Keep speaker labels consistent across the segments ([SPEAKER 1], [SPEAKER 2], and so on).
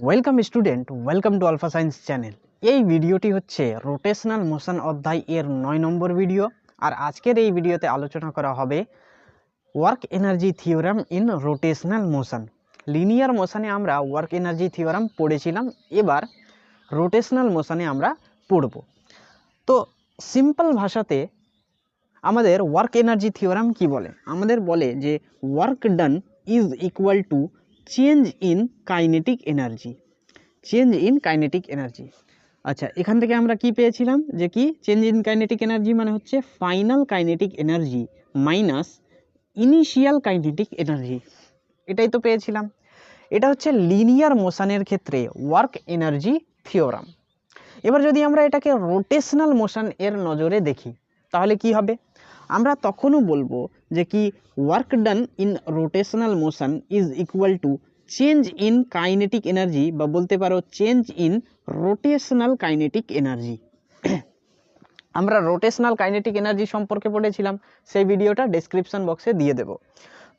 [SPEAKER 1] Welcome student, welcome to Alpha Science channel. এই ভিডিওটি হচ্ছে রোটেশনাল মোশন অধ্যায় এর 9 নম্বর ভিডিও। আর আজকের এই ভিডিওতে আলোচনা করা হবে work energy theorem in rotational motion. Linear মোশনে আমরা ওয়ার্ক এনার্জি থিওরাম পড়েছিলাম, এবার রোটেশনাল মোশনে আমরা পড়ব। তো সিম্পল ভাষাতে আমাদের ওয়ার্ক এনার্জি থিওরাম কি বলে? আমাদের বলে যে work done is equal to change in kinetic energy. Change in kinetic energy. আচ্ছা, এখান থেকে আমরা কি পেয়েছিলাম যে কি চেঞ্জ ইন কাইনেটিক এনার্জি মানে হচ্ছে final kinetic energy minus initial kinetic energy, এটাই তো পেয়েছিলাম। এটা হচ্ছে লিনিয়ার মোশনের ক্ষেত্রে ওয়ার্ক এনার্জি থিওরাম। এবার যদি আমরা এটাকে রোটেশনাল মোশন এর নজরে দেখি তাহলে কি হবে? আমরা তখনও বলবো যে কি work done in rotational motion is equal to change in kinetic energy, বা বলতে পারো change in rotational kinetic energy. আমরা রোটেশনাল কাইনেটিক এনার্জি সম্পর্কে পড়েছিলাম, সেই ভিডিওটা ডেসক্রিপশন বক্সে দিয়ে দেব।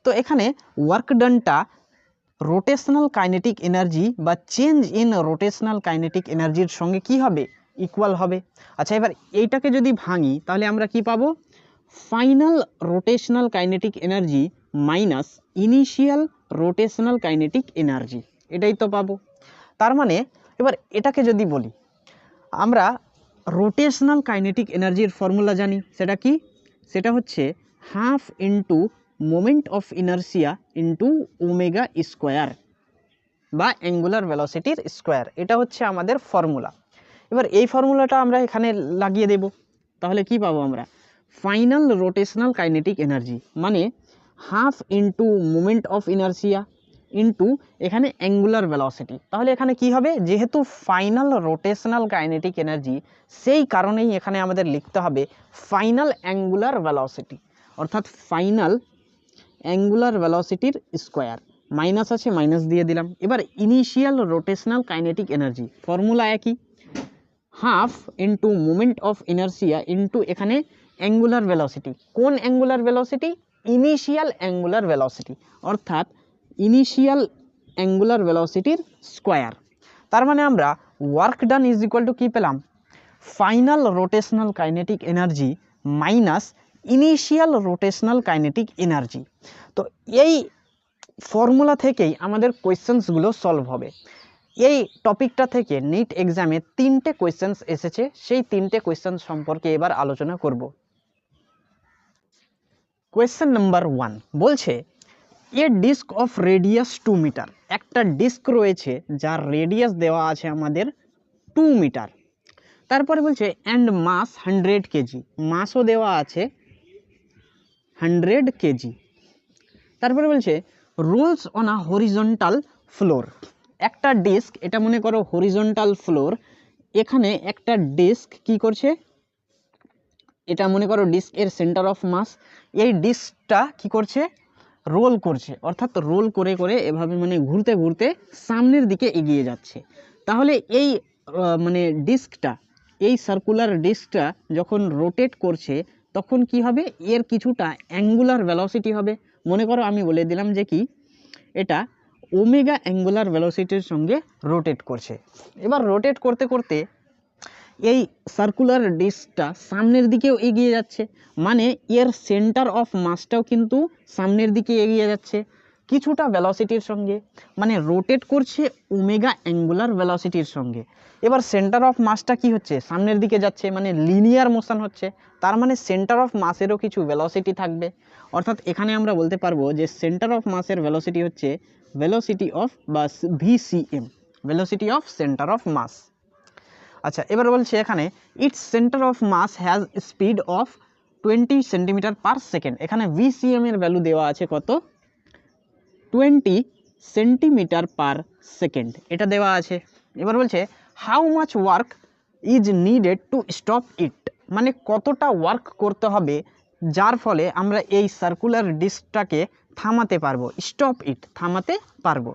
[SPEAKER 1] তো এখানে ওয়ার্ক ডানটা রোটেশনাল কাইনেটিক এনার্জি বা চেঞ্জ ইন রোটেশনাল কাইনেটিক এনার্জির সঙ্গে কি হবে? ইকুয়াল হবে। আচ্ছা, এবার এইটাকে যদি ভাঙি তাহলে আমরা কি পাবো? Final rotational kinetic energy minus initial rotational kinetic energy, এটাই তো পাবো। তার মানে এবার এটাকে যদি বলি, আমরা রোটেশনাল কাইনেটিক এনার্জির ফর্মুলা জানি, সেটা কি? সেটা হচ্ছে half into moment of inertia into omega square বা অ্যাঙ্গুলার ভেলোসিটির স্কোয়ার, এটা হচ্ছে আমাদের ফর্মুলা। এবার এই ফর্মুলাটা আমরা এখানে লাগিয়ে দেব, তাহলে কি পাবো আমরা? ফাইনাল রোটেশনাল কাইনেটিক এনার্জি মানে half into moment of inertia into এখানে অ্যাঙ্গুলার ভেলোসিটি। তাহলে এখানে কি হবে? যেহেতু ফাইনাল রোটেশনাল কাইনেটিক এনার্জি, সেই কারণেই এখানে আমাদের লিখতে হবে ফাইনাল অ্যাঙ্গুলার ভেলোসিটি, অর্থাৎ ফাইনাল অ্যাঙ্গুলার ভেলোসিটির স্কোয়ার। মাইনাস আছে, মাইনাস দিয়ে দিলাম। এবার initial rotational kinetic energy formula একই, half into moment of inertia into এখানে অ্যাঙ্গুলার ভেলোসিটি। কোন angular velocity? Initial angular velocity, অর্থাৎ ইনিশিয়াল অ্যাঙ্গুলার ভেলোসিটির স্কোয়ার। তার মানে আমরা work done is equal to কী পেলাম? Final rotational kinetic energy minus initial rotational kinetic energy. তো এই ফর্মুলা থেকেই আমাদের কোয়েশ্চেন্সগুলো সলভ হবে। এই টপিকটা থেকে নিট এক্সামে 3টে কোয়েশ্চেন্স এসেছে, সেই 3টে কোয়েশ্চেন সম্পর্কে এবার আলোচনা করব। কোয়েশ্চেন নাম্বার 1 বলছে এ ডিস্ক অফ রেডিয়াস 2 মিটার। একটা ডিস্ক রয়েছে যার রেডিয়াস দেওয়া আছে আমাদের 2 মিটার। তারপরে বলছে অ্যান্ড মাস 100 কেজি, মাসও দেওয়া আছে 100 কেজি। তারপরে বলছে rolls on a horizontal floor. একটা ডিস্ক, এটা মনে করো হরিজন্টাল ফ্লোর, এখানে একটা ডিস্ক কি করছে? এটা মনে করো ডিস্কের সেন্টার অফ মাস। এই ডিস্কটা কি করছে? রোল করছে, অর্থাৎ রোল করে করে এভাবে মানে ঘুরতে ঘুরতে সামনের দিকে এগিয়ে যাচ্ছে। তাহলে এই মানে ডিস্কটা, এই সার্কুলার ডিস্কটা যখন রোটেট করছে তখন কি হবে? এর কিছুটা অ্যাঙ্গুলার ভেলোসিটি হবে। মনে করো আমি বলে দিলাম যে কি এটা ওমেগা অ্যাঙ্গুলার ভেলোসিটির সঙ্গে রোটেট করছে। এবার রোটেট করতে করতে এই সার্কুলার ডিস্কটা সামনের দিকেও এগিয়ে যাচ্ছে, মানে এর সেন্টার অফ মাসটাও কিন্তু সামনের দিকে এগিয়ে যাচ্ছে কিছুটা ভেলোসিটির সঙ্গে, মানে রোটেট করছে ওমেগা অ্যাঙ্গুলার ভেলোসিটির সঙ্গে। এবার সেন্টার অফ মাসটা কি হচ্ছে? সামনের দিকে যাচ্ছে, মানে লিনিয়ার মোশন হচ্ছে। তার মানে সেন্টার অফ মাসেরও কিছু ভেলোসিটি থাকবে, অর্থাৎ এখানে আমরা বলতে পারবো যে সেন্টার অফ মাসের ভেলোসিটি হচ্ছে ভেলোসিটি অফ বা VCM, velocity of centre of mass. আচ্ছা, এবার বলছে এখানে its centre of mass has speed of 20 centimetre per second. এখানে ভিসিএম এর ভ্যালু দেওয়া আছে কত? 20 সেন্টিমিটার পার সেকেন্ড, এটা দেওয়া আছে। এবার বলছে how much work is needed to stop it, মানে কতটা ওয়ার্ক করতে হবে যার ফলে আমরা এই সার্কুলার ডিস্কটাকে থামাতে পারবো, স্টপ ইট, থামাতে পারবো।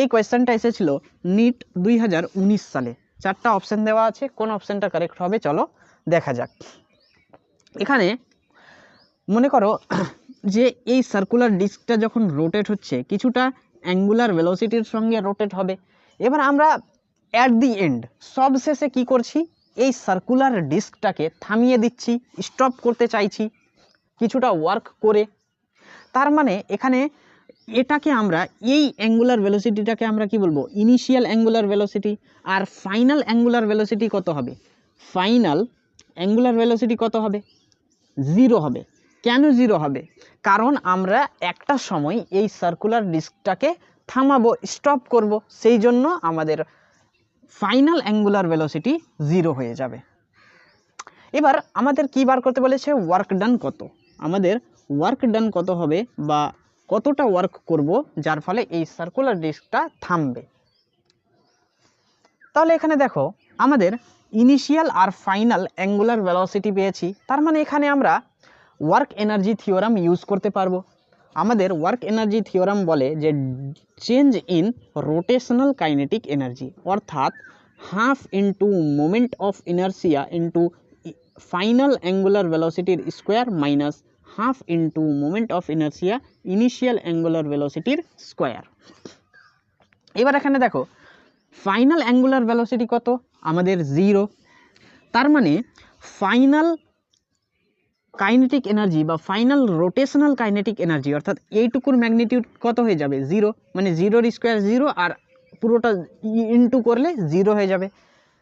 [SPEAKER 1] এই কোয়েশ্চেনটা এসেছিল নিট 2019 সালে। 4টা অপশান দেওয়া আছে, কোন অপশানটা কারেক্ট হবে চলো দেখা যাক। এখানে মনে করো যে এই সার্কুলার ডিস্কটা যখন রোটেট হচ্ছে কিছুটা অ্যাঙ্গুলার ভেলোসিটির সঙ্গে রোটেট হবে। এবার আমরা অ্যাট দি এন্ড সব শেষে কি করছি, এই সার্কুলার ডিস্কটাকে থামিয়ে দিচ্ছি, স্টপ করতে চাইছি কিছুটা ওয়ার্ক করে। তার মানে এখানে এটাকে আমরা এই অ্যাঙ্গুলার ভেলোসিটিটাকে আমরা কি বলবো, ইনিশিয়াল অ্যাঙ্গুলার ভেলোসিটি। আর ফাইনাল অ্যাঙ্গুলার ভেলোসিটি কত হবে, ফাইনাল অ্যাঙ্গুলার ভেলোসিটি কত হবে, 0 হবে। কেন 0 হবে, কারণ আমরা একটা সময় এই সার্কুলার ডিস্কটাকে থামাবো, স্টপ করব, সেই জন্য আমাদের ফাইনাল অ্যাঙ্গুলার ভেলোসিটি 0 হয়ে যাবে। এবার আমাদের কি বার করতে বলেছে, ওয়ার্ক ডান কত, আমাদের ওয়ার্ক ডান কত হবে বা কতটা ওয়ার্ক করব যার ফলে এই সার্কুলার ডিস্কটা থামবে। তাহলে এখানে দেখো আমাদের ইনিশিয়াল আর ফাইনাল অ্যাঙ্গুলার ভেলোসিটি পেয়েছি, তার মানে এখানে আমরা ওয়ার্ক এনার্জি থিওরাম ইউজ করতে পারবো। আমাদের ওয়ার্ক এনার্জি থিওরাম বলে যে change in rotational kinetic energy, অর্থাৎ half into moment of inertia into final angular ভেলোসিটির square minus half into moment of inertia initial angular ভেলোসিটির স্কোয়ার। এবার এখানে দেখো ফাইনাল অ্যাঙ্গুলার ভেলোসিটি কত, আমাদের 0, তার মানে ফাইনাল কাইনেটিক এনার্জি বা ফাইনাল রোটেশনাল কাইনেটিক এনার্জি অর্থাৎ এইটুকুর ম্যাগনিটিউড কত হয়ে যাবে, 0, মানে 0-র স্কোয়ার 0 আর পুরোটা ইনটু করলে 0 হয়ে যাবে।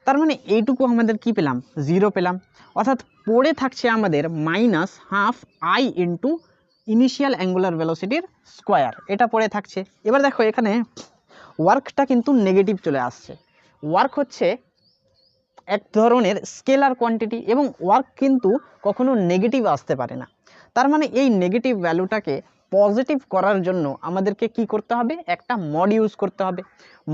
[SPEAKER 1] তার মানে এইটুকু আমাদের কি পেলাম, 0 পেলাম, অর্থাৎ পড়ে থাকছে আমাদের minus half I into initial angular ভেলোসিটির স্কোয়ার, এটা পড়ে থাকছে। এবার দেখো এখানে ওয়ার্কটা কিন্তু নেগেটিভ চলে আসছে, ওয়ার্ক হচ্ছে এক ধরনের স্কেলার কোয়ান্টিটি এবং ওয়ার্ক কিন্তু কখনো নেগেটিভ আসতে পারে না। তার মানে এই নেগেটিভ ভ্যালুটাকে পজিটিভ করার জন্য আমাদেরকে কি করতে হবে, একটা মড ইউজ করতে হবে।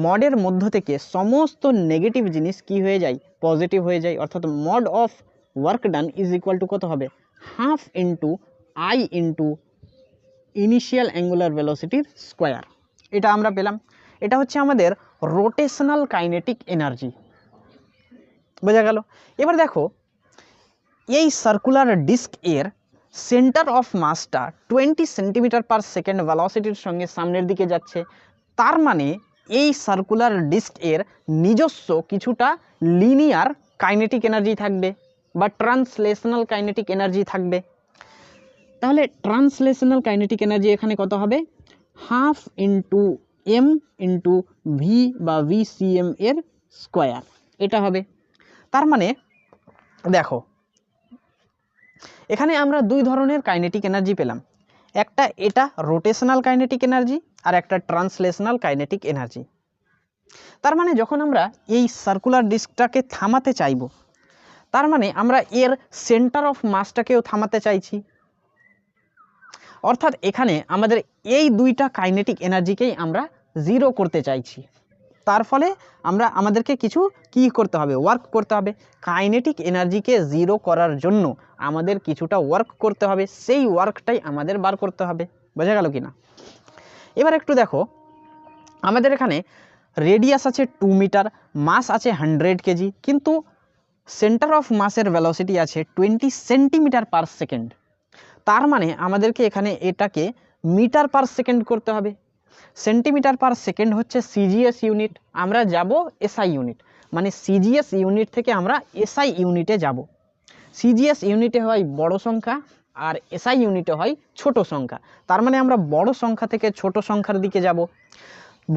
[SPEAKER 1] মডের মধ্য থেকে সমস্ত নেগেটিভ জিনিস কি হয়ে যায়, পজিটিভ হয়ে যায়, অর্থাৎ mod of work done is equal to কত হবে, half into I into initial angular ভেলোসিটির স্কোয়ার, এটা আমরা পেলাম। এটা হচ্ছে আমাদের রোটেশনাল কাইনেটিক এনার্জি, বোঝা গেল। এবার দেখো এই সার্কুলার ডিস্ক এর সেন্টার অফ মাসটা 20 সেন্টিমিটার পার সেকেন্ড ভেলোসিটির সঙ্গে সামনের দিকে যাচ্ছে, তার মানে এই সার্কুলার ডিস্ক এর নিজস্ব কিছুটা লিনিয়ার কাইনেটিক এনার্জি থাকবে বা ট্রান্সলেশনাল কাইনেটিক এনার্জি থাকবে। তাহলে ট্রান্সলেশনাল কাইনেটিক এনার্জি এখানে কত হবে, half into m into v বা ভিসিএম এর স্কোয়ার, এটা হবে। তার মানে দেখো এখানে আমরা দুই ধরনের কাইনেটিক এনার্জি পেলাম, একটা এটা রোটেশনাল কাইনেটিক এনার্জি আর একটা ট্রান্সলেশনাল কাইনেটিক এনার্জি। তার মানে যখন আমরা এই সার্কুলার ডিস্কটাকে থামাতে চাইব, তার মানে আমরা এর সেন্টার অফ মাসটাকেও থামাতে চাইছি, অর্থাৎ এখানে আমাদের এই দুইটা কাইনেটিক এনার্জিকেই আমরা 0 করতে চাইছি। তার ফলে আমাদেরকে কিছু কি করতে হবে, ওয়ার্ক করতে হবে। কাইনেটিক এনার্জিকে 0 করার জন্য আমাদের কিছুটা ওয়ার্ক করতে হবে, সেই ওয়ার্কটাই আমাদের বার করতে হবে, বোঝা গেল কি না। এবার একটু দেখো আমাদের এখানে রেডিয়াস আছে 2 মিটার, মাস আছে 100 কেজি, কিন্তু সেন্টার অফ মাসের ভেলোসিটি আছে 20 সেন্টিমিটার পার সেকেন্ড। তার মানে আমাদেরকে এখানে এটাকে মিটার পার সেকেন্ড করতে হবে। সেন্টিমিটার পার সেকেন্ড হচ্ছে সিজিএস ইউনিট, আমরা যাব এসআই ইউনিট, মানে সিজিএস ইউনিট থেকে আমরা এসআই ইউনিটে যাব। সিজিএস ইউনিটে হয় বড় সংখ্যা আর এসআই ইউনিটে হয় ছোট সংখ্যা। তার মানে আমরা বড় সংখ্যা থেকে ছোট সংখ্যার দিকে যাব,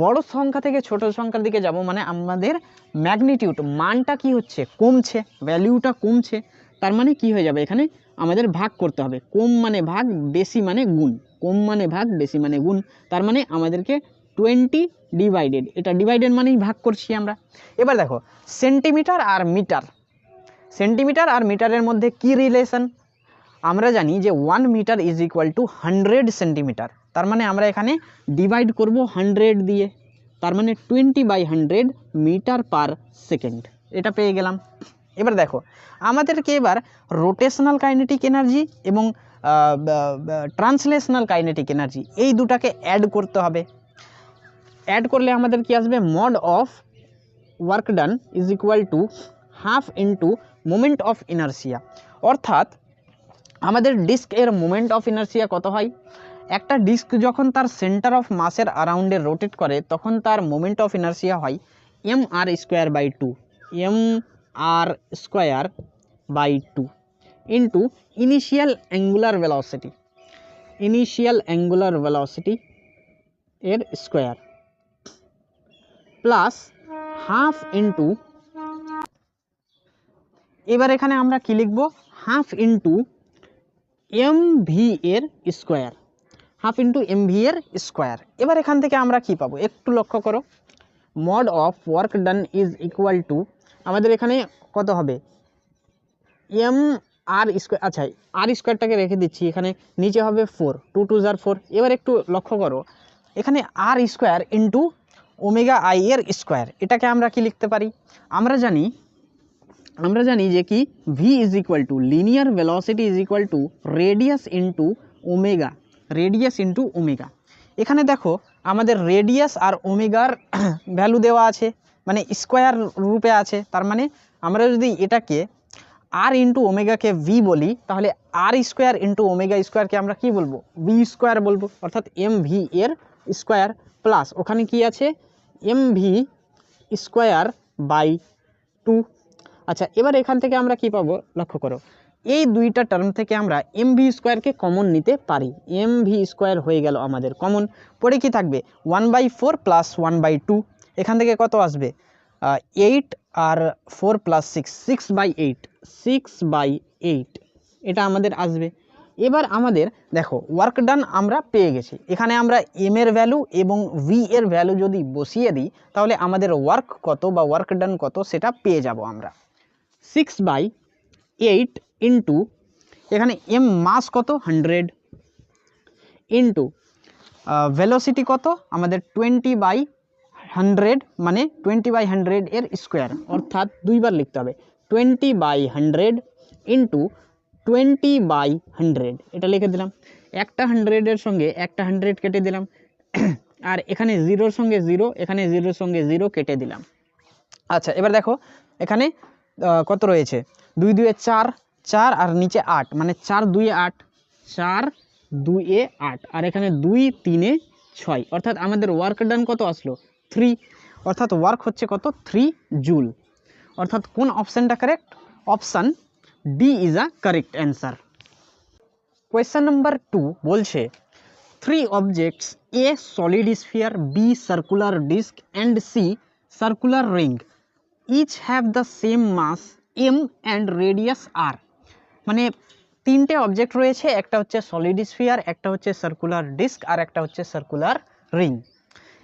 [SPEAKER 1] বড় সংখ্যা থেকে ছোট সংখ্যার দিকে যাব, মানে আমাদের ম্যাগনিটিউড মানটা কি হচ্ছে, কমছে, ভ্যালুটা কমছে। তার মানে কি হয়ে যাবে, এখানে আমাদের ভাগ করতে হবে, কম মানে ভাগ, বেশি মানে গুণ, কম মানে ভাগ, বেশি মানে গুণ। তার মানে আমাদেরকে 20 ডিভাইডেড, এটা ডিভাইডেড মানেই ভাগ করছি আমরা। এবার দেখো সেন্টিমিটার আর মিটার, সেন্টিমিটার আর মিটারের মধ্যে কি রিলেশন, আমরা জানি যে 1 metre is equal to 100 centimetre. তার মানে আমরা এখানে ডিভাইড করব 100 দিয়ে, তার মানে 20/100 মিটার পার সেকেন্ড, এটা পেয়ে গেলাম। এবার দেখো আমাদেরকে এবার রোটেশনাল কাইনেটিক এনার্জি এবং ট্রান্সলেশনাল কাইনেটিক এনার্জি এই দুটাকে অ্যাড করতে হবে। অ্যাড করলে আমাদের কি আসবে, mod of work done is equal to half into moment of inertia, অর্থাৎ আমাদের ডিস্ক এর মোমেন্ট অফ ইনার্সিয়া কত হয়, একটা ডিস্ক যখন তার সেন্টার অফ মাসের অ্যারাউন্ডে রোটেট করে তখন তার মোমেন্ট অফ ইনার্সিয়া হয় mr²/2 mr²/2 into initial angular velocity এর স্কোয়ার প্লাস হাফ ইন্টু, এবার এখানে আমরা কি লিখব, হাফ ইন্টু mv এর স্কোয়ার, এবার এখান থেকে আমরা কি পাবো একটু লক্ষ্য করো, mod of work done is equal two, আমাদের এখানে কত হবে mr², আচ্ছা r² রেখে দিচ্ছি, এখানে নিচে হবে 4, 2 2 * 4। এবার একটু লক্ষ্য করো এখানে r² ইন্টু ওমেগা আই এর স্কোয়ার, এটাকে আমরা কি লিখতে পারি, আমরা জানি যে কি v is equal two linear velocity is equal two radius into omega. এখানে দেখো আমাদের রেডিয়াস আর ওমেগার ভ্যালু দেওয়া আছে, মানে স্কোয়ার রূপে আছে, তার মানে আমরা যদি এটাকে আর ইন্টু ওমেগাকে ভি বলি তাহলে r² ইন্টু ওমেগা স্কোয়ারকে আমরা কি বলবো, v² বলবো, অর্থাৎ mv এর স্কোয়ার প্লাস ওখানে কি আছে mv²/2। আচ্ছা এবার এখান থেকে আমরা কি পাবো লক্ষ্য করো, এই দুইটা টার্ম থেকে আমরা mv² কমন নিতে পারি, mv² হয়ে গেল আমাদের কমন, পরে কি থাকবে 1/4 প্লাস 1/2, এখান থেকে কত আসবে 8 আর 4 প্লাস 6/8 এটা আমাদের আসবে। এবার আমাদের দেখো ওয়ার্ক ডান আমরা পেয়ে গেছি, এখানে আমরা এম এর ভ্যালু এবং ভি এর ভ্যালু যদি বসিয়ে দিই তাহলে আমাদের ওয়ার্ক কত বা ওয়ার্ক ডান কত সেটা পেয়ে যাব আমরা, 6/8 ইন্টু এখানে এম মাস কত 100 ইন্টু ভেলোসিটি কত আমাদের 20/100, মানে 20/100 এর স্কোয়ার, অর্থাৎ দুইবার লিখতে হবে 20/100 ইন্টু 20/100, এটা লিখে দিলাম, একটা 100 এর সঙ্গে একটা 100 কেটে দিলাম আর এখানে 0-র সঙ্গে 0, এখানে 0-র সঙ্গে 0 কেটে দিলাম। আচ্ছা এবার দেখো এখানে কত রয়েছে 2 2 4 4 আর নিচে 8, মানে 4 2 8 4 2 8 আর এখানে 2 3 6, অর্থাৎ আমাদের ওয়ার্ক ডান কত আসলো 3, অর্থাৎ ওয়ার্ক হচ্ছে কত 3 জুল, অর্থাৎ কোন অপশানটা correct, option D is a correct answer. Question number 2 বলছে 3 objects, A solid sphere, B circular disc and C circular ring each have the same mass m and radius r, মানে তিনটে object রয়েছে, একটা হচ্ছে solid sphere, একটা হচ্ছে circular disk আর একটা হচ্ছে সার্কুলার রিং,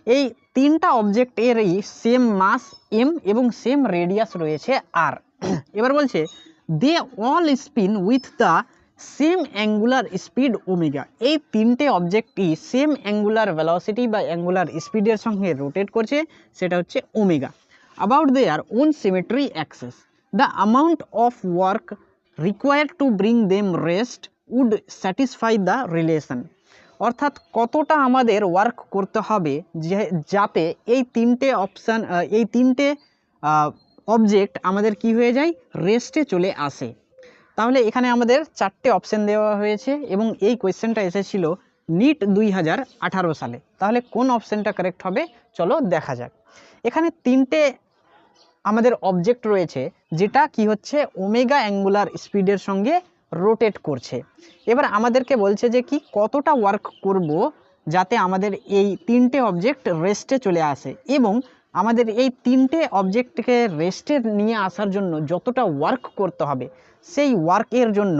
[SPEAKER 1] এই তিনটা অবজেক্ট এরই সেম মাস m এবং সেম রেডিয়াস রয়েছে r। এবার বলছে they all spin with the same angular speed omega, এই তিনটে অবজেক্টই সেম অ্যাঙ্গুলার ভেলোসিটি বা অ্যাঙ্গুলার স্পিডের সঙ্গে রোটেট করছে, সেটা হচ্ছে omega, about their own symmetry axis, the amount of work required to bring them rest would satisfy the relation, অর্থাৎ কতটা আমাদের ওয়ার্ক করতে হবে যাতে এই তিনটে অপশান এই তিনটে অবজেক্ট আমাদের কি হয়ে যায় রেস্টে চলে আসে। তাহলে এখানে আমাদের 4টে অপশান দেওয়া হয়েছে এবং এই কোয়েশ্চেনটা এসেছিল নিট 2018 সালে, তাহলে কোন অপশানটা কারেক্ট হবে চলো দেখা যাক। এখানে তিনটে আমাদের অবজেক্ট রয়েছে যেটা কি হচ্ছে ওমেগা অ্যাঙ্গুলার স্পিডের সঙ্গে রোটেট করছে, এবার আমাদেরকে বলছে যে কি কতটা ওয়ার্ক করব যাতে আমাদের এই তিনটে অবজেক্ট রেস্টে চলে আসে এবং আমাদের এই তিনটে অবজেক্টকে রেস্টে নিয়ে আসার জন্য যতটা ওয়ার্ক করতে হবে সেই ওয়ার্কের জন্য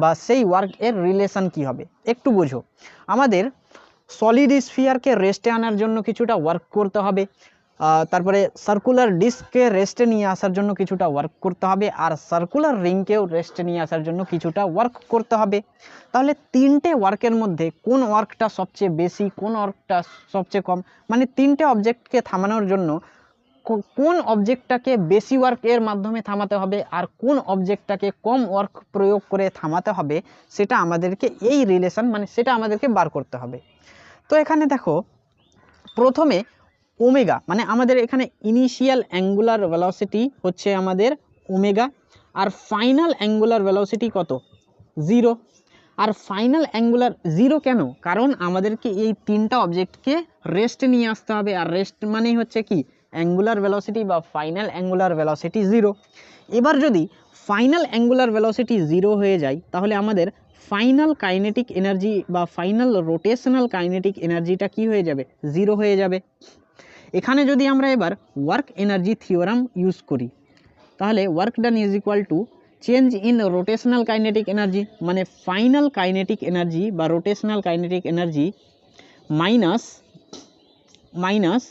[SPEAKER 1] বা সেই ওয়ার্কের রিলেশন কি হবে একটু বোঝো। আমাদের সলিড স্ফিয়ারকে রেস্টে আনার জন্য কিছুটা ওয়ার্ক করতে হবে, তারপরে সার্কুলার ডিস্ককে রেস্টে নিয়ে আসার জন্য কিছুটা ওয়ার্ক করতে হবে, আর সার্কুলার রিংকেও রেস্টে নিয়ে আসার জন্য কিছুটা ওয়ার্ক করতে হবে। তাহলে তিনটে ওয়ার্কের মধ্যে কোন ওয়ার্কটা সবচেয়ে বেশি, কোন ওয়ার্কটা সবচেয়ে কম, মানে তিনটে অবজেক্টকে থামানোর জন্য কোন অবজেক্টটাকে বেশি ওয়ার্কের মাধ্যমে থামাতে হবে আর কোন অবজেক্টটাকে কম ওয়ার্ক প্রয়োগ করে থামাতে হবে, সেটা আমাদেরকে এই রিলেশন মানে সেটা আমাদেরকে বার করতে হবে। তো এখানে দেখো প্রথমে ওমেগা, মানে আমাদের এখানে ইনিশিয়াল অ্যাঙ্গুলার ভেলোসিটি হচ্ছে আমাদের ওমেগা আর ফাইনাল অ্যাঙ্গুলার ভেলোসিটি কত 0, আর ফাইনাল অ্যাঙ্গুলার 0 কেন? কারণ আমাদেরকে এই তিনটা অবজেক্টকে রেস্ট নিয়ে আসতে হবে, আর রেস্ট মানেই হচ্ছে কি অ্যাঙ্গুলার ভেলোসিটি বা ফাইনাল অ্যাঙ্গুলার ভেলোসিটি 0। এবার যদি ফাইনাল অ্যাঙ্গুলার ভেলোসিটি 0 হয়ে যায় তাহলে আমাদের ফাইনাল কাইনেটিক এনার্জি বা ফাইনাল রোটেশনাল কাইনেটিক এনার্জিটা কি হয়ে যাবে? 0 হয়ে যাবে। এখানে যদি আমরা এবার ওয়ার্ক এনার্জি থিওরাম ইউজ করি তাহলে work done is equal to change in rotational kinetic energy, মানে ফাইনাল কাইনেটিক এনার্জি বা rotational kinetic energy minus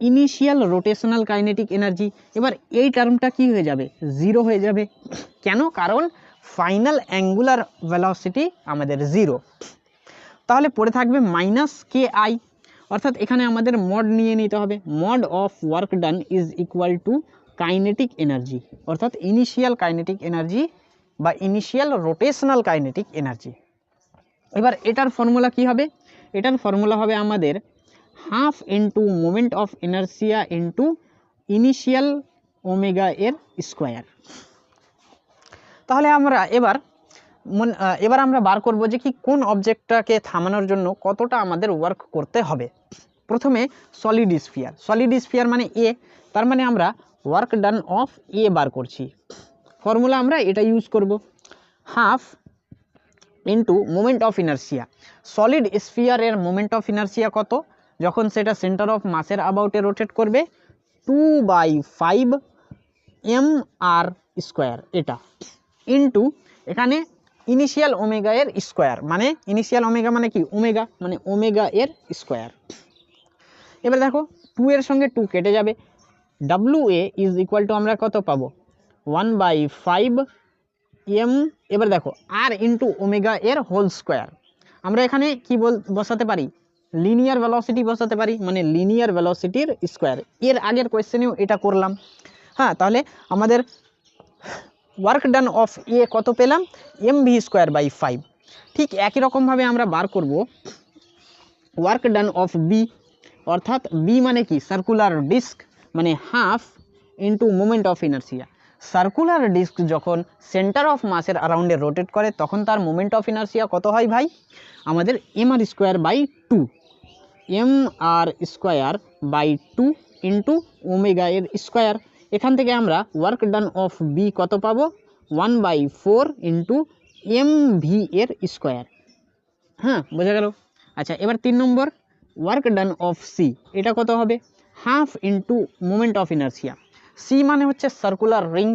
[SPEAKER 1] initial rotational kinetic energy. এবার এই টার্মটা কি হয়ে যাবে? 0 হয়ে যাবে। কেন? কারণ ফাইনাল অ্যাঙ্গুলার ভেলোসিটি আমাদের 0। তাহলে পড়ে থাকবে মাইনাস কে আই, অর্থাৎ এখানে আমাদের মড নিয়ে নিতে হবে। Mod of work done is equal two kinetic energy, অর্থাৎ ইনিশিয়াল কাইনেটিক এনার্জি বা ইনিশিয়াল রোটেশনাল কাইনেটিক এনার্জি। এবার এটার ফর্মুলা কি হবে? এটার ফর্মুলা হবে আমাদের half into moment of inertia into initial omega এর স্কোয়ার। তাহলে আমরা এবার আমরা বার করব যে কি কোন অবজেক্টটাকে থামানোর জন্য কতটা আমাদের ওয়ার্ক করতে হবে। প্রথমে সলিড স্ফিয়ার মানে এ, তার মানে আমরা ওয়ার্ক ডান অফ এ বার করছি। ফর্মুলা আমরা এটা ইউজ করব, half into moment of inertia. Solid স্ফিয়ারের মোমেন্ট অফ ইনার্সিয়া কত? যখন সেটা সেন্টার অফ মাসের অ্যাবাউটে রোটেট করবে 2/5 mr স্কোয়ার, এটা ইন্টু এখানে ইনিশিয়াল ওমেগা এর স্কোয়ার, মানে ইনিশিয়াল ওমেগা মানে কি ওমেগা, মানে ওমেগা এর স্কোয়ার। এবার দেখো 2 এর সঙ্গে 2 কেটে যাবে, WA ইজ ইকুয়াল টু আমরা কত পাবো? 1/5 m। এবার দেখো আর ইন্টু ওমেগা এর হোল স্কোয়ার। আমরা এখানে কি বসাতে পারি? লিনিয়ার ভেলোসিটি বসাতে পারি, মানে লিনিয়ার ভেলোসিটির স্কোয়ার। এর আগের কোয়েশ্চেনেও এটা করলাম। হ্যাঁ, তাহলে আমাদের ওয়ার্ক ডান অফ এ কত পেলাম? mv²/5। ঠিক একই রকমভাবে আমরা বার করব ওয়ার্ক ডান অফ বি, অর্থাৎ বি মানে কি সার্কুলার ডিস্ক, মানে half into moment of inertia. Circular disc যখন সেন্টার অফ মাসের অ্যারাউন্ডে রোটেট করে তখন তার মোমেন্ট অফ ইনার্সিয়া কত হয় ভাই? আমাদের mr²/2, mr²/2 ইন্টু ওমেগা এর স্কোয়ার। এখান থেকে আমরা ওয়ার্ক ডান অফ বি কত পাবো? 1/4 ইন্টু mv এর স্কোয়ার। হ্যাঁ, বোঝা গেল। আচ্ছা, এবার 3 নম্বর ওয়ার্ক ডান অফ সি, এটা কত হবে? Half into moment of inertia. C মানে হচ্ছে সার্কুলার রিং।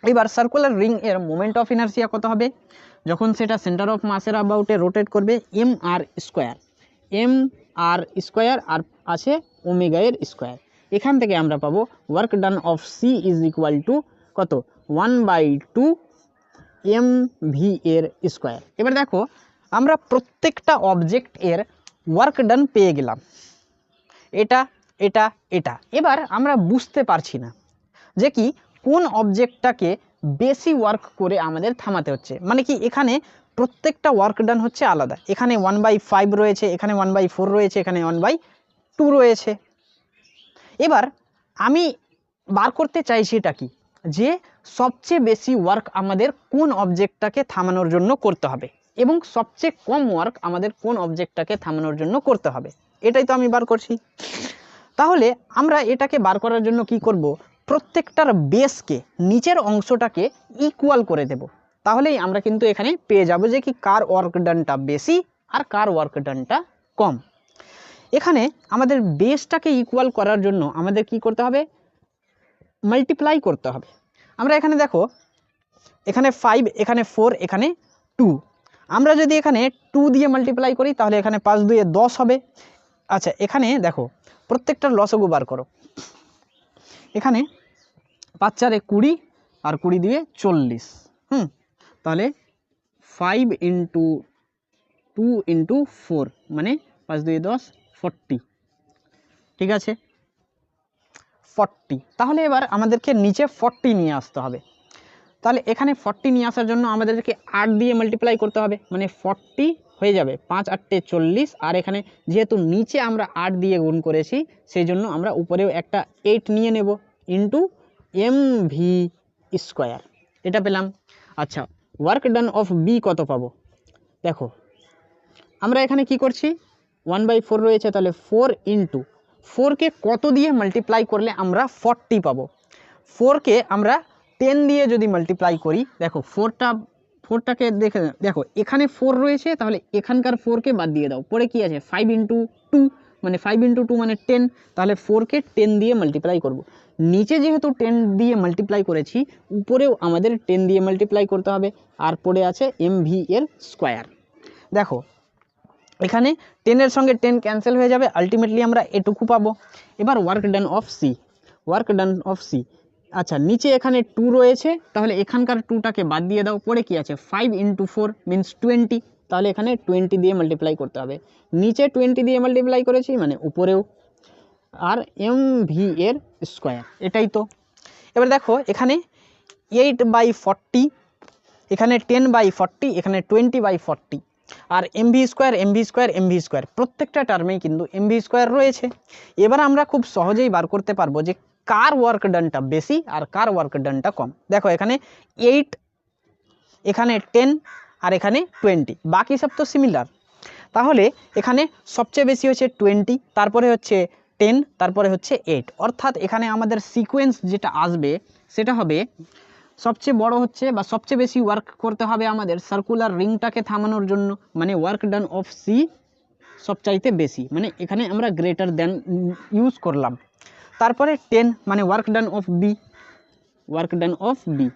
[SPEAKER 1] এবার সার্কুলার রিং এর মোমেন্ট অফ ইনার্সিয়া কত হবে? যখন সেটা সেন্টার অফ মাসের অ্যাবাউটে রোটেট করবে mr² আর আছে ওমেগা এর স্কোয়ার। এখান থেকে আমরা পাবো work done of C is equal to কত? 1/2 mv এর স্কোয়ার। এবার দেখো আমরা প্রত্যেকটা অবজেক্ট এর ওয়ার্ক ডান পেয়ে গেলাম, এটা এটা এটা। এবার আমরা বুঝতে পারছি না যে কি কোন অবজেক্টটাকে বেশি ওয়ার্ক করে আমাদের থামাতে হচ্ছে, মানে কি এখানে প্রত্যেকটা ওয়ার্ক ডান হচ্ছে আলাদা। এখানে 1/5 রয়েছে, এখানে 1/4 রয়েছে, এখানে 1/2 রয়েছে। এবার আমি বার করতে চাইছি এটা কি, যে সবচেয়ে বেশি ওয়ার্ক আমাদের কোন অবজেক্টটাকে থামানোর জন্য করতে হবে এবং সবচেয়ে কম ওয়ার্ক আমাদের কোন অবজেক্টটাকে থামানোর জন্য করতে হবে, এটাই তো আমি বার করছি। তাহলে আমরা এটাকে বার করার জন্য কি করব? প্রত্যেকটার বেসকে, নিচের অংশটাকে ইকুয়াল করে দেব। তাহলেই আমরা কিন্তু এখানে পেয়ে যাব যে কি কার ওয়ার্ক ডানটা বেশি আর কার ওয়ার্ক ডানটা কম। এখানে আমাদের বেসটাকে ইকুয়াল করার জন্য আমাদের কি করতে হবে? মাল্টিপ্লাই করতে হবে। আমরা এখানে দেখো, এখানে 5, এখানে 4, এখানে 2। আমরা যদি এখানে 2 দিয়ে মাল্টিপ্লাই করি তাহলে এখানে 5 2 10 হবে। আচ্ছা, এখানে দেখো প্রত্যেকটার লসগু বার করো। এখানে 5 4 20 আর 20 দিয়ে 40। তাহলে 5 ইন্টু 2 ইন্টু 4 মানে 5 2 10 40। ঠিক আছে, 40। তাহলে এবার আমাদেরকে নিচে 40 নিয়ে আসতে হবে। তাহলে এখানে 40 নিয়ে আসার জন্য আমাদেরকে 8 দিয়ে মাল্টিপ্লাই করতে হবে, মানে 40 হয়ে যাবে 5 8 40। আর এখানে যেহেতু নিচে আমরা 8 দিয়ে গুণ করেছি সেই জন্য আমরা উপরেও একটা 8 নিয়ে নেব ইন্টু mv², এটা পেলাম। আচ্ছা, ওয়ার্ক ডান অফ বি কত পাবো? দেখো আমরা এখানে কি করছি, 1/4 রয়েছে, তাহলে 4 ইন্টু 4কে কত দিয়ে মাল্টিপ্লাই করলে আমরা 40 পাবো? 4কে আমরা 10 দিয়ে যদি মাল্টিপ্লাই করি, দেখো 4টাকে দেখো এখানে 4 রয়েছে, তাহলে এখানকার 4কে বাদ দিয়ে দাও, পরে কি আছে 5 ইন্টু 2, মানে 5 ইন্টু 2 মানে 10, তাহলে 4কে 10 দিয়ে মাল্টিপ্লাই করব। নিচে যেহেতু 10 দিয়ে মাল্টিপ্লাই করেছি, উপরেও আমাদের 10 দিয়ে মাল্টিপ্লাই করতে হবে, আর পড়ে আছে MV এর স্কোয়ার। দেখো এখানে 10 এর সঙ্গে 10 ক্যান্সেল হয়ে যাবে, আলটিমেটলি আমরা এটুকু পাবো। এবার work done of C, work done of C, আচ্ছা নিচে এখানে 2 রয়েছে, তাহলে এখানকার 2টাকে বাদ দিয়ে দাও, পরে কি আছে 5 ইন্টু 4 মিনস 20, তাহলে এখানে 20 দিয়ে মাল্টিপ্লাই করতে হবে, নিচে 20 দিয়ে মাল্টিপ্লাই করেছি মানে উপরেও, আর MV এর স্কোয়ার, এটাই তো। এবার দেখো এখানে 8/40, এখানে 10/40, এখানে 20/40, আর MV স্কোয়ার প্রত্যেকটা টার্মেই কিন্তু MV স্কোয়ার রয়েছে। এবার আমরা খুব সহজেই বার করতে পারবো যে কার ওয়ার্ক ডানটা বেশি আর কার ওয়ার্ক ডানটা কম। দেখো এখানে 8, এখানে 10, আর এখানে 20, বাকি সব তো সিমিলার। তাহলে এখানে সবচেয়ে বেশি হচ্ছে 20, তারপরে হচ্ছে 10, তারপরে হচ্ছে 8, অর্থাৎ এখানে আমাদের সিকোয়েন্স যেটা আসবে সেটা হবে সবচেয়ে বড় হচ্ছে বা সবচেয়ে বেশি ওয়ার্ক করতে হবে আমাদের সার্কুলার রিংটাকে থামানোর জন্য, মানে ওয়ার্ক ডান অফ সি সবচাইতে বেশি, মানে এখানে আমরা গ্রেটার দ্যান ইউজ করলাম। তারপরে 10 মানে work done of B, work done of B,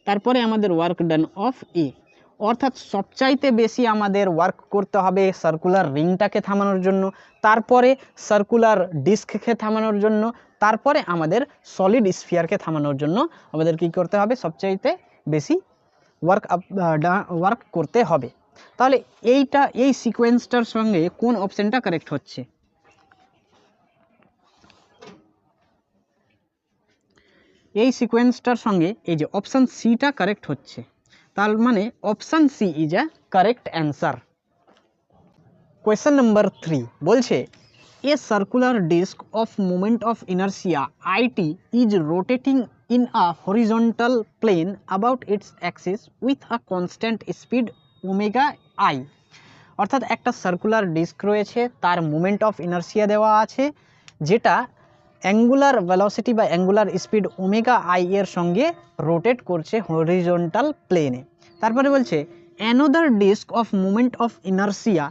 [SPEAKER 1] তারপরে আমাদের ওয়ার্ক ডান অফ এ, অর্থাৎ সবচাইতে বেশি আমাদের ওয়ার্ক করতে হবে সার্কুলার রিংটাকে থামানোর জন্য, তারপরে সার্কুলার ডিস্ককে থামানোর জন্য, তারপরে আমাদের সলিড স্ফিয়ারকে থামানোর জন্য আমাদের কি করতে হবে, সবচাইতে বেশি ওয়ার্ক করতে হবে। তাহলে এই সিকোয়েন্সটার সঙ্গে কোন অপশনটা কারেক্ট হচ্ছে? এই সিকোয়েন্সটার সঙ্গে এই যে অপশান সিটা কারেক্ট হচ্ছে, তার মানে option C is a correct answer. Question number 3 বলছে a circular disc of moment of inertia IT is rotating in a horizontal plane about its axis with a constant speed omega I, অর্থাৎ একটা circular disk রয়েছে, তার moment of inertia দেওয়া আছে, যেটা angular velocity বা angular speed omega I এর সঙ্গে রোটেট করছে হরিজন্টাল প্লেনে। তারপরে বলছে another disc of moment of inertia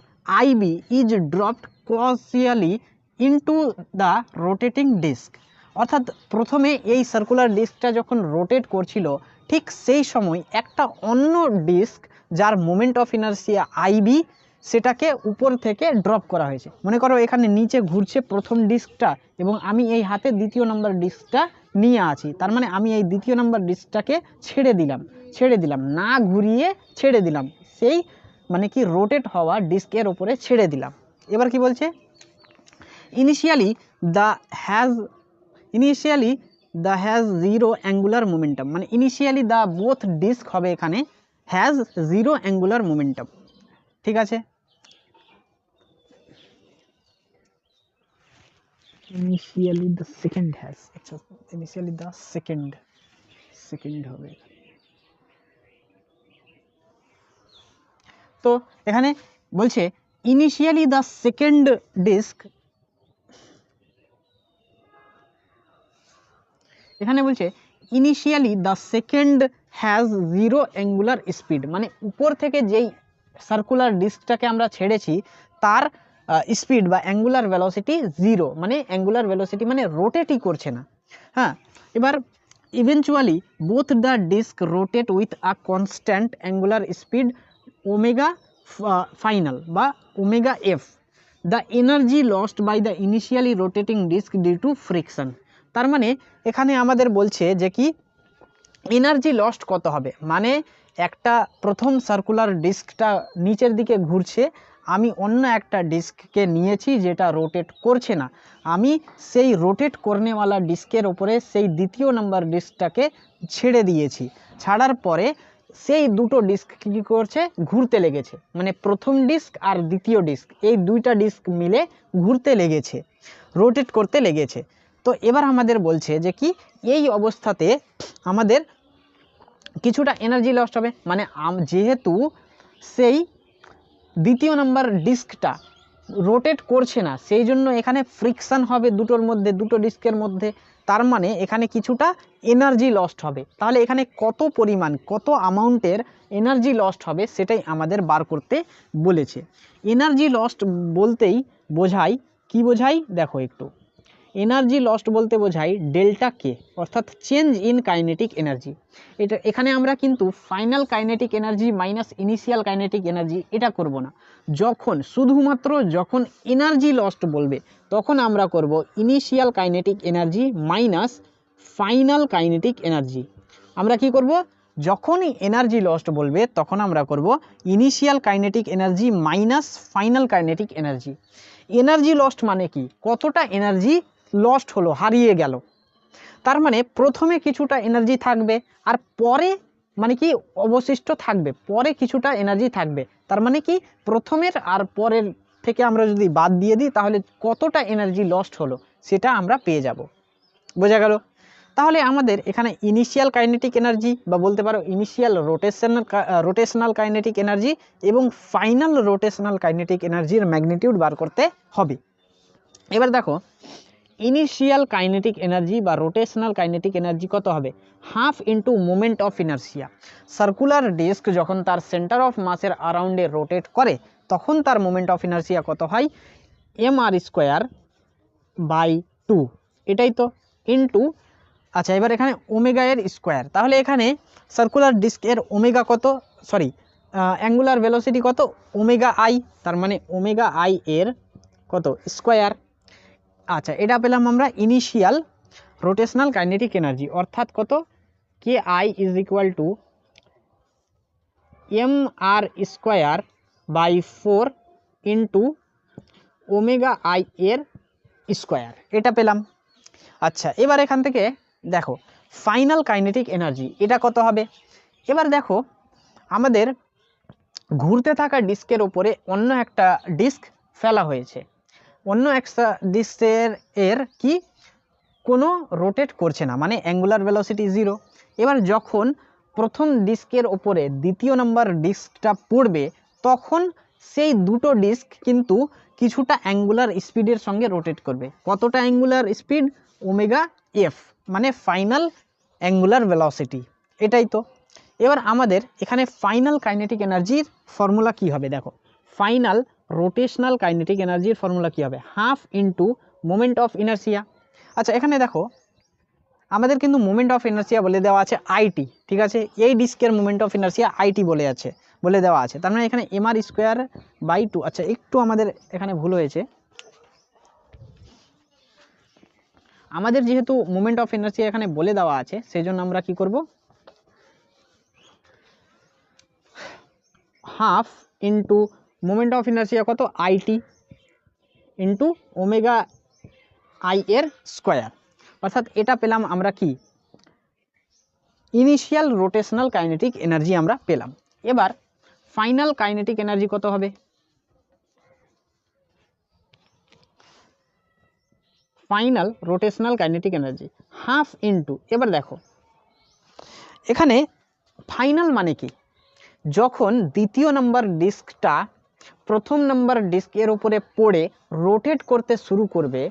[SPEAKER 1] IB is dropped coaxially into the rotating disc, অর্থাৎ প্রথমে এই সার্কুলার ডিস্কটা যখন রোটেট করছিল ঠিক সেই সময় একটা অন্য ডিস্ক যার মোমেন্ট অফ ইনার্সিয়া IB সেটাকে উপর থেকে ড্রপ করা হয়েছে। মনে করো এখানে নিচে ঘুরছে প্রথম ডিস্কটা এবং আমি এই হাতে দ্বিতীয় নম্বর ডিস্কটা নিয়ে আছি, তার মানে আমি এই দ্বিতীয় নম্বর ডিস্কটাকে ছেড়ে দিলাম না ঘুরিয়ে ছেড়ে দিলাম, সেই মানে কি রোটেট হওয়া ডিস্কের ওপরে ছেড়ে দিলাম। এবার কি বলছে initially the has zero angular momentum, মানে ইনিশিয়ালি দ্য বোথ ডিস্ক হবে এখানে হ্যাজ জিরো অ্যাঙ্গুলার মোমেন্টাম, ঠিক আছে। ইনিশিয়ালি দ্য সেকেন্ড হ্যাজ, আচ্ছা ইনিশিয়ালি দ্য সেকেন্ড হবে, তো এখানে বলছে ইনিশিয়ালি দ্য সেকেন্ড ডিস্ক, এখানে বলছে initially the second has zero angular speed, মানে উপর থেকে যেই সার্কুলার ডিস্কটাকে আমরা ছেড়েছি তার স্পিড বা অ্যাঙ্গুলার ভেলোসিটি জিরো, মানে অ্যাঙ্গুলার ভেলোসিটি মানে রোটেটই করছে না। হ্যাঁ, এবার eventually both the disc rotate with a constant angular speed omega final বা omega F, the energy lost by the initially rotating disc due to friction, তার মানে এখানে আমাদের বলছে যে কি এনার্জি লস্ট কত হবে, মানে একটা প্রথম সার্কুলার ডিস্কটা নিচের দিকে ঘুরছে, আমি অন্য একটা ডিস্ককে নিয়েছি যেটা রোটেট করছে না, আমি সেই রোটেট করনেওয়ালা ডিস্কের ওপরে সেই দ্বিতীয় নম্বর ডিস্কটাকে ছেড়ে দিয়েছি, ছাড়ার পরে সেই দুটো ডিস্ক কী করছে ঘুরতে লেগেছে, মানে প্রথম ডিস্ক আর দ্বিতীয় ডিস্ক এই দুইটা ডিস্ক মিলে ঘুরতে লেগেছে, রোটেট করতে লেগেছে। তো এবার আমাদের বলছে যে কি এই অবস্থাতে আমাদের কিছুটা এনার্জি লস্ট হবে, মানে যেহেতু সেই দ্বিতীয় নাম্বার ডিস্কটা রোটেট করছে না, সেই জন্য এখানে ফ্রিকশান হবে দুটোর মধ্যে, দুটো ডিস্কের মধ্যে, তার মানে এখানে কিছুটা এনার্জি লস্ট হবে। তাহলে এখানে কত পরিমাণ, কত অ্যামাউন্টের এনার্জি লস্ট হবে সেটাই আমাদের বার করতে বলেছে। এনার্জি লস্ট বলতেই বোঝায়, কি বোঝায় দেখো একটু, এনার্জি লস্ট বলতে বোঝায় ডেল্টা কে, অর্থাৎ চেঞ্জ ইন কাইনেটিক এনার্জি। এটা এখানে আমরা কিন্তু final kinetic energy minus initial kinetic energy এটা করব না। যখন শুধুমাত্র যখন এনার্জি লস্ট বলবে তখন আমরা করব initial kinetic energy minus final kinetic energy. আমরা কি করব, যখনই এনার্জি লস্ট বলবে তখন আমরা করব initial kinetic energy minus final kinetic energy. Energy lost মানে কি, কতটা এনার্জি লস্ট হলো, হারিয়ে গেল। তার মানে প্রথমে কিছুটা এনার্জি থাকবে আর পরে মানে কি অবশিষ্ট থাকবে, পরে কিছুটা এনার্জি থাকবে। তার মানে কি প্রথমের আর পরের থেকে আমরা যদি বাদ দিয়ে দিই তাহলে কতটা এনার্জি লস্ট হলো সেটা আমরা পেয়ে যাব। বোঝা গেল? তাহলে আমাদের এখানে ইনিশিয়াল কাইনেটিক এনার্জি বা বলতে পারো ইনিশিয়াল রোটেশনাল কাইনেটিক এনার্জি এবং ফাইনাল রোটেশনাল কাইনেটিক এনার্জির ম্যাগনিটিউড বার করতে হবে। এবার দেখো ইনিশিয়াল কাইনেটিক এনার্জি বা রোটেশনাল কাইনেটিক এনার্জি কত হবে, half into moment of inertia. Circular disc যখন তার সেন্টার অফ মাসের অ্যারাউন্ডে রোটেট করে তখন তার মোমেন্ট অফ ইনার্সিয়া কত হয়, mr²/2, এটাই তো, ইন্টু, আচ্ছা এবার এখানে ওমেগা এর স্কোয়ার। তাহলে এখানে সার্কুলার ডিস্কের ওমেগা কত, সরি অ্যাঙ্গুলার ভেলোসিটি কত, ওমেগা আই, তার মানে ওমেগা আই এর কত স্কোয়ার। আচ্ছা এটা পেলাম আমরা ইনিশিয়াল রোটেশনাল কাইনেটিক এনার্জি, অর্থাৎ কত, K I is equal to mr²/4 into omega I এর স্কোয়ার, এটা পেলাম। আচ্ছা এবার এখান থেকে দেখো ফাইনাল কাইনেটিক এনার্জি এটা কত হবে। এবার দেখো আমাদের ঘুরতে থাকা ডিস্কের ওপরে অন্য একটা ডিস্ক ফেলা হয়েছে, অন্য একটা ডিস্কের কি কোনো রোটেট করছে না, মানে অ্যাঙ্গুলার ভেলোসিটি 0। এবার যখন প্রথম ডিস্কের ওপরে দ্বিতীয় নাম্বার ডিস্কটা পড়বে তখন সেই দুটো ডিস্ক কিন্তু কিছুটা অ্যাঙ্গুলার স্পিডের সঙ্গে রোটেট করবে। কতটা অ্যাঙ্গুলার স্পিড, ওমেগা এফ, মানে ফাইনাল অ্যাঙ্গুলার ভেলোসিটি, এটাই তো। এবার আমাদের এখানে ফাইনাল কাইনেটিক এনার্জির ফর্মুলা কি হবে, দেখো ফাইনাল রোটেশনাল কাইনেটিক এনার্জির ফর্মুলা কি হবে, half into moment of inertia. আচ্ছা এখানে দেখো আমাদের কিন্তু মোমেন্ট অফ ইনার্সিয়া বলে দেওয়া আছে আইটি, ঠিক আছে, এই ডিস্কের মোমেন্ট অফ ইনার্সিয়া আইটি বলে দেওয়া আছে, তার মানে এখানে mr²/2। আচ্ছা একটু আমাদের এখানে ভুল হয়েছে, আমাদের যেহেতু মোমেন্ট অফ ইনার্সিয়া এখানে বলে দেওয়া আছে সেই জন্য আমরা কি করব, half into moment of inertia কত, আইটি ইন্টু ওমেগা আই এর স্কোয়ার, অর্থাৎ এটা পেলাম আমরা কি ইনিশিয়াল রোটেশনাল কাইনেটিক এনার্জি আমরা পেলাম। এবার ফাইনাল কাইনেটিক এনার্জি কত হবে, final rotational kinetic energy half into, এবার দেখো এখানে ফাইনাল মানে কি, যখন দ্বিতীয় নাম্বার ডিস্কটা প্রথম নাম্বার ডিস্কের উপরে পড়ে রোটেট করতে শুরু করবে,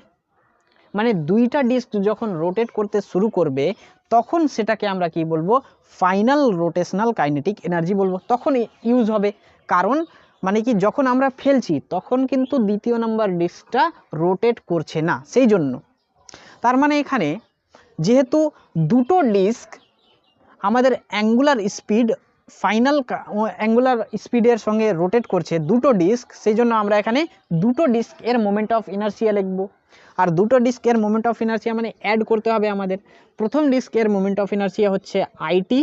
[SPEAKER 1] মানে দুইটা ডিস্ক যখন রোটেট করতে শুরু করবে তখন সেটাকে আমরা কি বলবো, ফাইনাল রোটেশনাল কাইনেটিক এনার্জি বলবো, তখন ইউজ হবে। কারণ মানে কি যখন আমরা ফেলছি তখন কিন্তু দ্বিতীয় নাম্বার ডিস্কটা রোটেট করছে না, সেই জন্য। তার মানে এখানে যেহেতু দুটো ডিস্ক আমাদের অ্যাঙ্গুলার স্পিড ফাইনাল অ্যাঙ্গুলার স্পিডের সঙ্গে রোটেট করছে দুটো ডিস্ক, সেই জন্য আমরা এখানে দুটো ডিস্ক এর মোমেন্ট অফ ইনার্সিয়া লিখব। আর দুটো ডিস্কের মোমেন্ট অফ ইনার্সিয়া মানে অ্যাড করতে হবে আমাদের। প্রথম ডিস্কের মোমেন্ট অফ ইনার্সিয়া হচ্ছে আইটি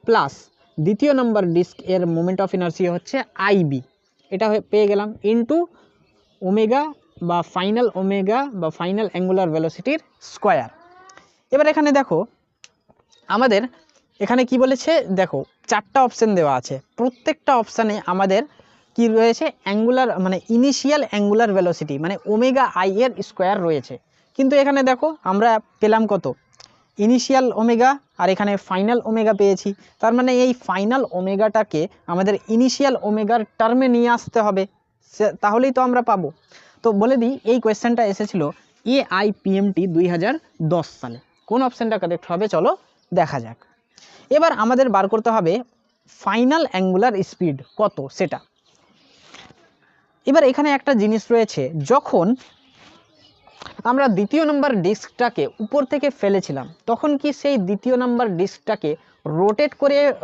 [SPEAKER 1] প্লাস দ্বিতীয় নম্বর ডিস্ক এর মোমেন্ট অফ ইনার্সিয়া হচ্ছে আইবি, এটা পেয়ে গেলাম, ইন্টু ওমেগা বা ফাইনাল অ্যাঙ্গুলার ভেলোসিটির স্কোয়ার। এবার এখানে দেখো আমাদের এখানে কি বলেছে, দেখো চারটা অপশান দেওয়া আছে, প্রত্যেকটা অপশানে আমাদের কি রয়েছে, অ্যাঙ্গুলার মানে ইনিশিয়াল অ্যাঙ্গুলার ভেলোসিটি মানে ওমেগা আই এর স্কোয়ার রয়েছে। কিন্তু এখানে দেখো আমরা পেলাম কত, ইনিশিয়াল ওমেগা আর এখানে ফাইনাল ওমেগা পেয়েছি, তার মানে এই ফাইনাল ওমেগাটাকে আমাদের ইনিশিয়াল ওমেগার টার্মে নিয়ে আসতে হবে, তাহলেই তো আমরা পাবো। তো বলে দিই এই কোয়েশ্চেনটা এসেছিল AIPMT 2010 সালে। কোন অপশানটা কারেক্ট হবে চলো দেখা যাক। এবার আমাদের বার করতে হবে ফাইনাল অ্যাঙ্গুলার স্পিড কত সেটা। এবার এখানে একটা জিনিস রয়েছে, যখন আমরা দ্বিতীয় নম্বর ডিস্কটাকে উপর থেকে ফেলেছিলাম তখন কি সেই দ্বিতীয় নম্বর ডিস্কটাকে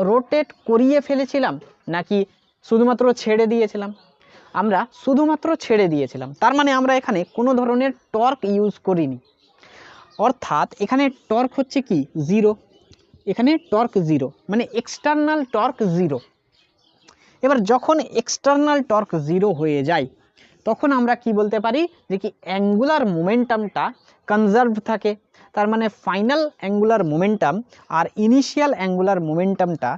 [SPEAKER 1] রোটেট করিয়ে ফেলেছিলাম নাকি শুধুমাত্র ছেড়ে দিয়েছিলাম? আমরা শুধুমাত্র ছেড়ে দিয়েছিলাম, তার মানে আমরা এখানে কোনো ধরনের টর্ক ইউজ করিনি, অর্থাৎ এখানে টর্ক হচ্ছে কি জিরো, এখানে টর্ক জিরো মানে এক্সটার্নাল টর্ক জিরো। এবার যখন এক্সটার্নাল টর্ক জিরো হয়ে যায় তখন আমরা কি বলতে পারি যে কি অ্যাঙ্গুলার মোমেন্টামটা কনজার্ভ থাকে, তার মানে ফাইনাল অ্যাঙ্গুলার মোমেন্টাম আর ইনিশিয়াল অ্যাঙ্গুলার মোমেন্টামটা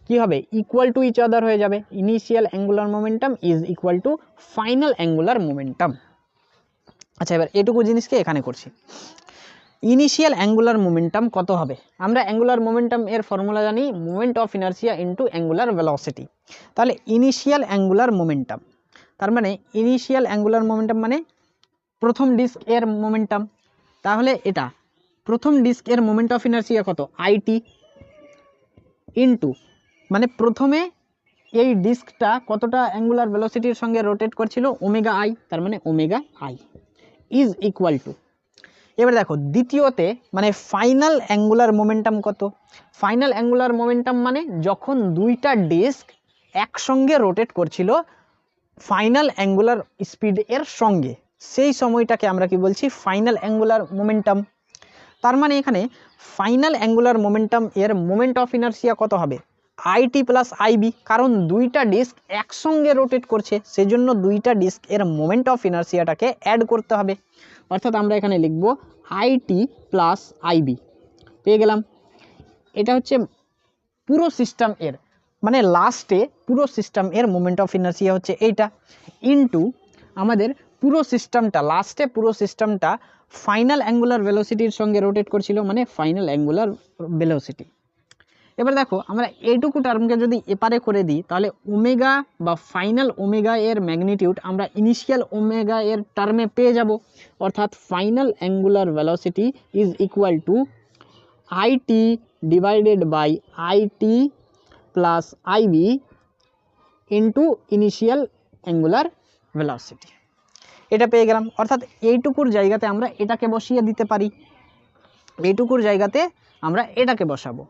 [SPEAKER 1] কি হবে ইকুয়াল টু ইচ আদার হয়ে যাবে। Initial angular momentum is equal two final angular momentum. আচ্ছা, এবার এটুকু জিনিসকে এখানে করছি। ইনিশিয়াল অ্যাঙ্গুলার মোমেন্টাম কত হবে? আমরা অ্যাঙ্গুলার মোমেন্টাম এর ফর্মুলা জানি, moment of inertia into angular velocity. তাহলে ইনিশিয়াল অ্যাঙ্গুলার মোমেন্টাম, তার মানে ইনিশিয়াল অ্যাঙ্গুলার মোমেন্টাম মানে প্রথম ডিস্ক এর মোমেন্টাম, তাহলে এটা প্রথম ডিস্ক এর মোমেন্ট অফ ইনার্সিয়া কত আইটি ইনটু মানে প্রথমে এই ডিস্কটা কতটা অ্যাঙ্গুলার ভেলোসিটির সঙ্গে রোটেট করছিল ওমেগা আই, তার মানে omega I is equal two, এবার দেখো দ্বিতীয়তে মানে ফাইনাল অ্যাঙ্গুলার মোমেন্টাম কত? ফাইনাল অ্যাঙ্গুলার মোমেন্টাম মানে যখন দুইটা ডিস্ক একসঙ্গে রোটেট করছিল ফাইনাল অ্যাঙ্গুলার স্পিড এর সঙ্গে, সেই সময়টাকে আমরা কি বলছি ফাইনাল অ্যাঙ্গুলার মোমেন্টাম। তার মানে এখানে ফাইনাল অ্যাঙ্গুলার মোমেন্টাম এর মোমেন্ট অফ ইনার্সিয়া কত হবে আইটি প্লাস আইবি, কারণ দুইটা ডিস্ক একসঙ্গে রোটেট করছে সেজন্য দুইটা ডিস্ক এর মোমেন্ট অফ ইনার্সিয়াটাকে অ্যাড করতে হবে, অর্থাৎ আমরা এখানে লিখব আইটি প্লাস আইবি। পেয়ে গেলাম। এটা হচ্ছে পুরো সিস্টেম এর মানে লাস্টে পুরো সিস্টেম এর মোমেন্ট অফ ইনার্সিয়া হচ্ছে এইটা, ইনটু আমাদের পুরো সিস্টেমটা লাস্টে পুরো সিস্টেমটা ফাইনাল অ্যাঙ্গুলার ভেলোসিটির সঙ্গে রোটেট করছিল মানে ফাইনাল অ্যাঙ্গুলার ভেলোসিটি। এবার দেখো আমরা এইটুকু টার্মকে যদি এপারে করে দিই তাহলে ওমেগা বা ফাইনাল ওমেগা এর ম্যাগনিটিউড আমরা ইনিশিয়াল ওমেগা এর টার্মে পেয়ে যাব, অর্থাৎ final angular velocity is equal to IT divided by IT plus IB into initial angular velocity. এটা পেয়ে গেলাম, অর্থাৎ এইটুকুর জায়গাতে আমরা এটাকে বসিয়ে দিতে পারি, এইটুকুর জায়গাতে আমরা এটাকে বসাবো।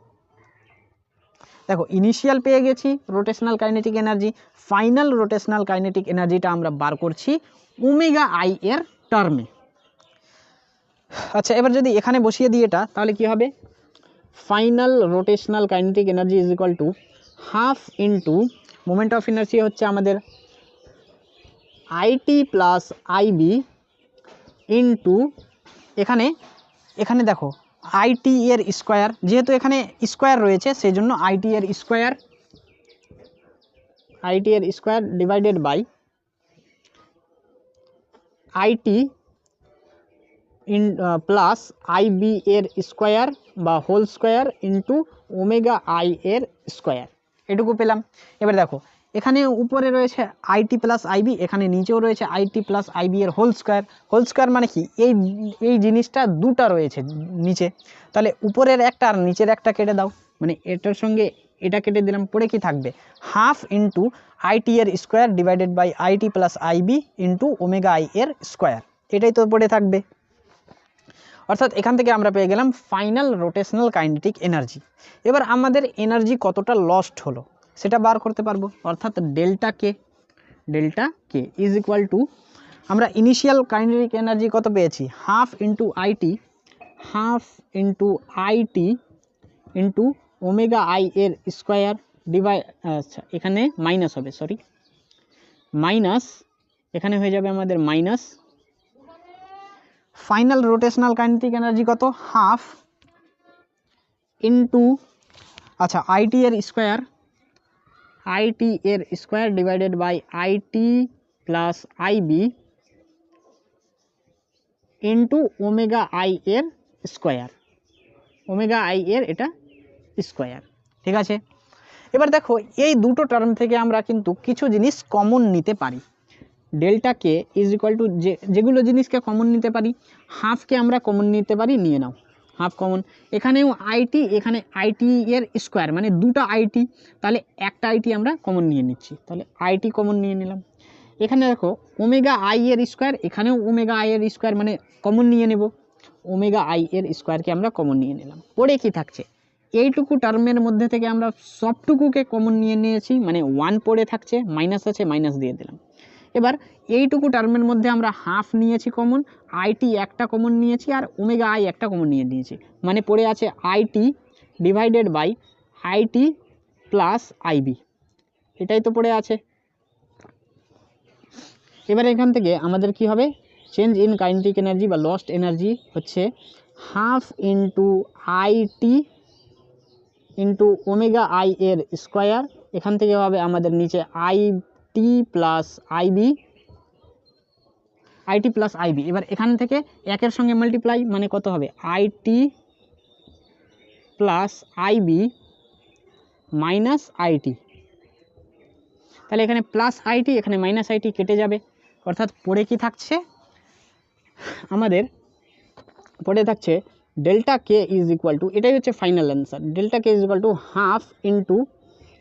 [SPEAKER 1] দেখো ইনিশিয়াল পেয়ে গেছি rotational kinetic energy, final rotational kinetic এনার্জিটা আমরা বার করছি ওমেগা আই এর টার্মে। আচ্ছা, এবার যদি এখানে বসিয়ে দিই এটা তাহলে কি হবে final rotational kinetic energy is equal to half into moment of ইনার্সি হচ্ছে আমাদের আইটি প্লাস আইবি ইন্টু এখানে দেখো আইটি এর স্কোয়ার, যেহেতু এখানে স্কোয়ার রয়েছে সেই জন্য আইটি এর square divided by IT in plus IB এর স্কোয়ার বা whole square into omega I এর স্কোয়ার, এটুকু পেলাম। এবার দেখো এখানে উপরে রয়েছে আইটি প্লাস আইবি, এখানে নিচেও রয়েছে আইটি প্লাস আইবি এর হোল স্কোয়ার মানে কি এই জিনিসটা দুটা রয়েছে নিচে, তাহলে উপরের একটা আর নিচের একটা কেটে দাও, মানে এটার সঙ্গে এটা কেটে দিলাম, পড়ে কি থাকবে হাফ ইন্টু আইটি এর square divided by IT plus IB into omega I এর স্কোয়ার, এটাই তো পড়ে থাকবে। অর্থাৎ এখান থেকে আমরা পেয়ে গেলাম ফাইনাল রোটেশনাল কাইনেটিক এনার্জি। এবার আমাদের এনার্জি কতটা লস্ট হলো সেটা বার করতে পারবো, অর্থাৎ delta K is equal two আমরা ইনিশিয়াল কাইনেটিক এনার্জি কত পেয়েছি half into IT into omega I এর স্কোয়ার আচ্ছা এখানে মাইনাস হবে, সরি মাইনাস, এখানে হয়ে যাবে আমাদের minus final rotational kinetic energy কত হাফ ইন্টু আচ্ছা আইটি এর square divided by IT plus IB into omega I এর স্কোয়ার, ওমেগা আই এর এটা স্কোয়ার। ঠিক আছে, এবার দেখো এই দুটো টার্ম থেকে আমরা কিন্তু কিছু জিনিস কমন নিতে পারি। Delta K is equal two যেগুলো জিনিসকে কমন নিতে পারি, হাফকে আমরা কমন নিতে পারি, নিয়ে নাও হাফ কমন। এখানেও আইটি, এখানে আইটি এর স্কোয়ার মানে দুটো আইটি, তাহলে একটা আইটি আমরা কমন নিয়ে নিচ্ছি, তাহলে আইটি কমন নিয়ে নিলাম। এখানে দেখো ওমেগা আই এর স্কোয়ার, এখানেও ওমেগা আই এর স্কোয়ার মানে কমন নিয়ে নেব, ওমেগা আই এর স্কোয়ারকে আমরা কমন নিয়ে নিলাম। পরে কি থাকছে, এইটুকু টার্মের মধ্যে থেকে আমরা সবটুকুকে কমন নিয়ে নিয়েছি, মানে 1 পড়ে থাকছে, মাইনাস আছে মাইনাস দিয়ে দিলাম। এবার এইটুকু টার্মের মধ্যে আমরা হাফ নিয়েছি কমন, আইটি একটা কমন নিয়েছি আর ওমেগা আই একটা কমন নিয়ে নিয়েছি, মানে পড়ে আছে IT divided by IT plus IB, এটাই তো পড়ে আছে। এবার এখান থেকে আমাদের কি হবে, চেঞ্জ ইন কাইনেটিক এনার্জি বা লস্ট এনার্জি হচ্ছে half into IT into omega I এর স্কোয়ার, এখান থেকে হবে আমাদের নিচে IT plus IB, IT plus IB. এবার এখান থেকে একের সঙ্গে মাল্টিপ্লাই মানে কত হবে, IT plus IB minus IT, তাহলে এখানে প্লাস আইটি এখানে মাইনাস আইটি কেটে যাবে, অর্থাৎ পড়ে কি থাকছে আমাদের, পড়ে থাকছে delta K is equal to, এটাই হচ্ছে final answer, delta K is equal to half into,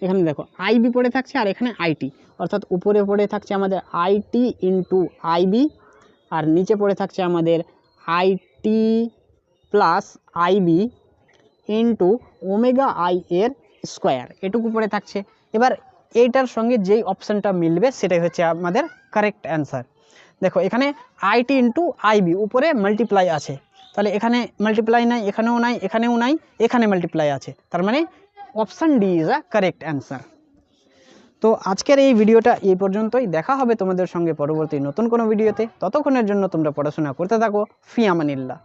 [SPEAKER 1] এখানে দেখো আইবি পড়ে থাকছে আর এখানে আইটি, অর্থাৎ উপরে পড়ে থাকছে আমাদের আইটি ইন্টু আইবি আর নিচে পড়ে থাকছে আমাদের IT plus IB into omega I এর স্কোয়ার, এটুকু পড়ে থাকছে। এবার এইটার সঙ্গে যেই অপশানটা মিলবে সেটাই হচ্ছে আমাদের কারেক্ট অ্যান্সার। দেখো এখানে আইটি ইন্টু আইবি উপরে মাল্টিপ্লাই আছে, তাহলে এখানে মাল্টিপ্লাই নাই, এখানেও নাই, এখানেও নাই, এখানে মাল্টিপ্লাই আছে, তার মানে option D is a correct answer. তো আজকের এই ভিডিওটা এই পর্যন্তই, দেখা হবে তোমাদের সঙ্গে পরবর্তী নতুন কোনো ভিডিওতে, ততক্ষণের জন্য তোমরা পড়াশোনা করতে থাকো, ফি আমানিল্লাহ।